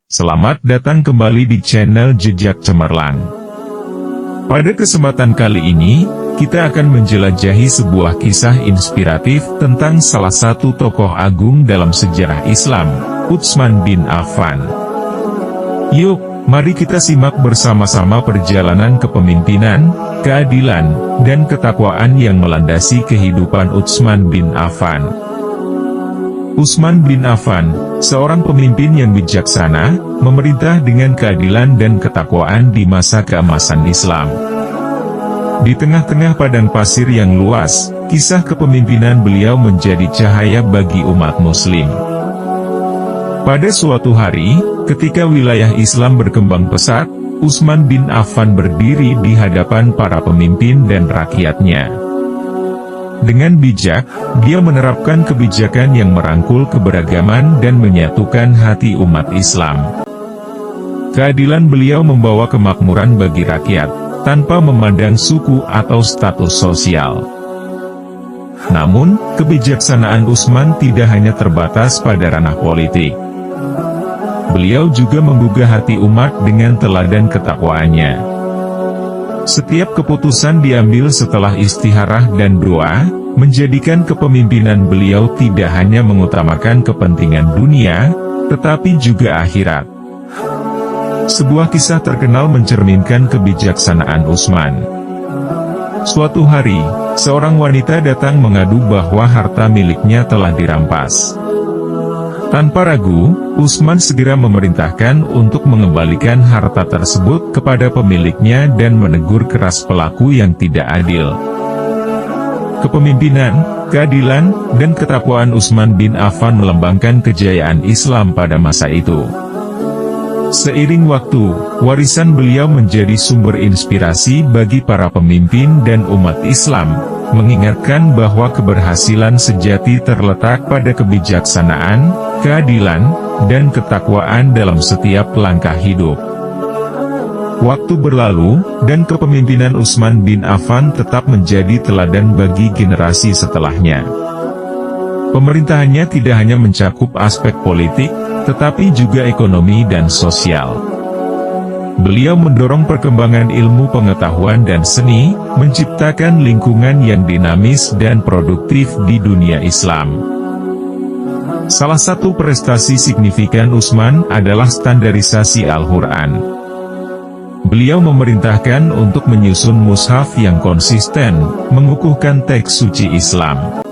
Selamat datang kembali di channel Jejak Cemerlang. Pada kesempatan kali ini, kita akan menjelajahi sebuah kisah inspiratif tentang salah satu tokoh agung dalam sejarah Islam, Utsman bin Affan. Yuk, mari kita simak bersama-sama perjalanan kepemimpinan, keadilan, dan ketakwaan yang melandasi kehidupan Utsman bin Affan. Utsman bin Affan, seorang pemimpin yang bijaksana, memerintah dengan keadilan dan ketakwaan di masa keemasan Islam. Di tengah-tengah padang pasir yang luas, kisah kepemimpinan beliau menjadi cahaya bagi umat muslim. Pada suatu hari, ketika wilayah Islam berkembang pesat, Utsman bin Affan berdiri di hadapan para pemimpin dan rakyatnya. Dengan bijak, dia menerapkan kebijakan yang merangkul keberagaman dan menyatukan hati umat Islam. Keadilan beliau membawa kemakmuran bagi rakyat, tanpa memandang suku atau status sosial. Namun, kebijaksanaan Utsman tidak hanya terbatas pada ranah politik. Beliau juga menggugah hati umat dengan teladan ketakwaannya. Setiap keputusan diambil setelah istikharah dan doa, menjadikan kepemimpinan beliau tidak hanya mengutamakan kepentingan dunia, tetapi juga akhirat. Sebuah kisah terkenal mencerminkan kebijaksanaan Utsman. Suatu hari, seorang wanita datang mengadu bahwa harta miliknya telah dirampas. Tanpa ragu, Utsman segera memerintahkan untuk mengembalikan harta tersebut kepada pemiliknya dan menegur keras pelaku yang tidak adil. Kepemimpinan, keadilan, dan ketakwaan Utsman bin Affan melambangkan kejayaan Islam pada masa itu. Seiring waktu, warisan beliau menjadi sumber inspirasi bagi para pemimpin dan umat Islam, mengingatkan bahwa keberhasilan sejati terletak pada kebijaksanaan, keadilan, dan ketakwaan dalam setiap langkah hidup. Waktu berlalu, dan kepemimpinan Utsman bin Affan tetap menjadi teladan bagi generasi setelahnya. Pemerintahannya tidak hanya mencakup aspek politik, tetapi juga ekonomi dan sosial. Beliau mendorong perkembangan ilmu pengetahuan dan seni, menciptakan lingkungan yang dinamis dan produktif di dunia Islam. Salah satu prestasi signifikan Utsman adalah standarisasi Al-Quran. Beliau memerintahkan untuk menyusun mushaf yang konsisten, mengukuhkan teks suci Islam.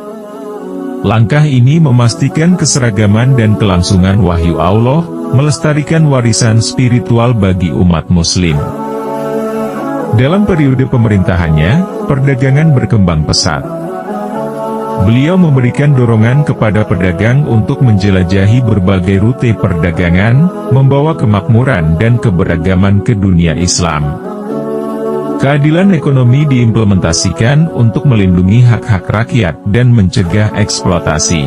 Langkah ini memastikan keseragaman dan kelangsungan wahyu Allah, melestarikan warisan spiritual bagi umat muslim. Dalam periode pemerintahannya, perdagangan berkembang pesat. Beliau memberikan dorongan kepada pedagang untuk menjelajahi berbagai rute perdagangan, membawa kemakmuran dan keberagaman ke dunia Islam. Keadilan ekonomi diimplementasikan untuk melindungi hak-hak rakyat dan mencegah eksploitasi.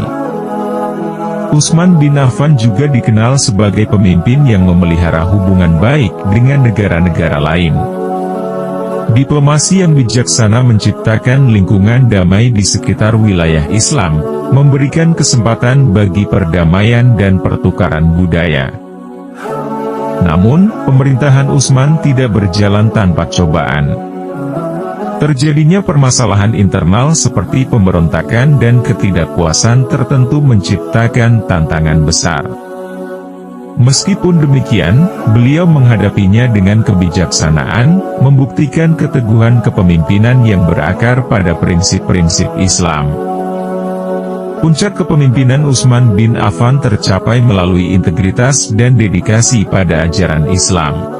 Utsman bin Affan juga dikenal sebagai pemimpin yang memelihara hubungan baik dengan negara-negara lain. Diplomasi yang bijaksana menciptakan lingkungan damai di sekitar wilayah Islam, memberikan kesempatan bagi perdamaian dan pertukaran budaya. Namun, pemerintahan Utsman tidak berjalan tanpa cobaan. Terjadinya permasalahan internal seperti pemberontakan dan ketidakpuasan tertentu menciptakan tantangan besar. Meskipun demikian, beliau menghadapinya dengan kebijaksanaan, membuktikan keteguhan kepemimpinan yang berakar pada prinsip-prinsip Islam. Puncak kepemimpinan Utsman bin Affan tercapai melalui integritas dan dedikasi pada ajaran Islam.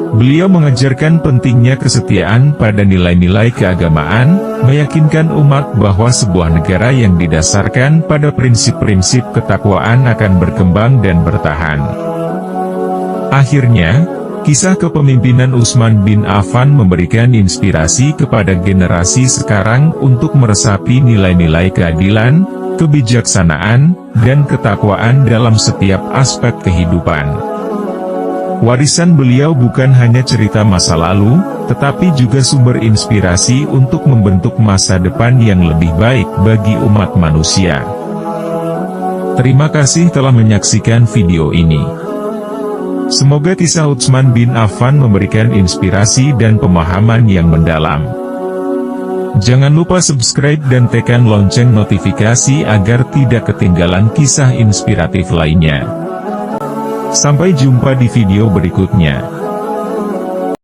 Beliau mengajarkan pentingnya kesetiaan pada nilai-nilai keagamaan, meyakinkan umat bahwa sebuah negara yang didasarkan pada prinsip-prinsip ketakwaan akan berkembang dan bertahan. Akhirnya, kisah kepemimpinan Utsman bin Affan memberikan inspirasi kepada generasi sekarang untuk meresapi nilai-nilai keadilan, kebijaksanaan, dan ketakwaan dalam setiap aspek kehidupan. Warisan beliau bukan hanya cerita masa lalu, tetapi juga sumber inspirasi untuk membentuk masa depan yang lebih baik bagi umat manusia. Terima kasih telah menyaksikan video ini. Semoga kisah Utsman bin Affan memberikan inspirasi dan pemahaman yang mendalam. Jangan lupa subscribe dan tekan lonceng notifikasi agar tidak ketinggalan kisah inspiratif lainnya. Sampai jumpa di video berikutnya.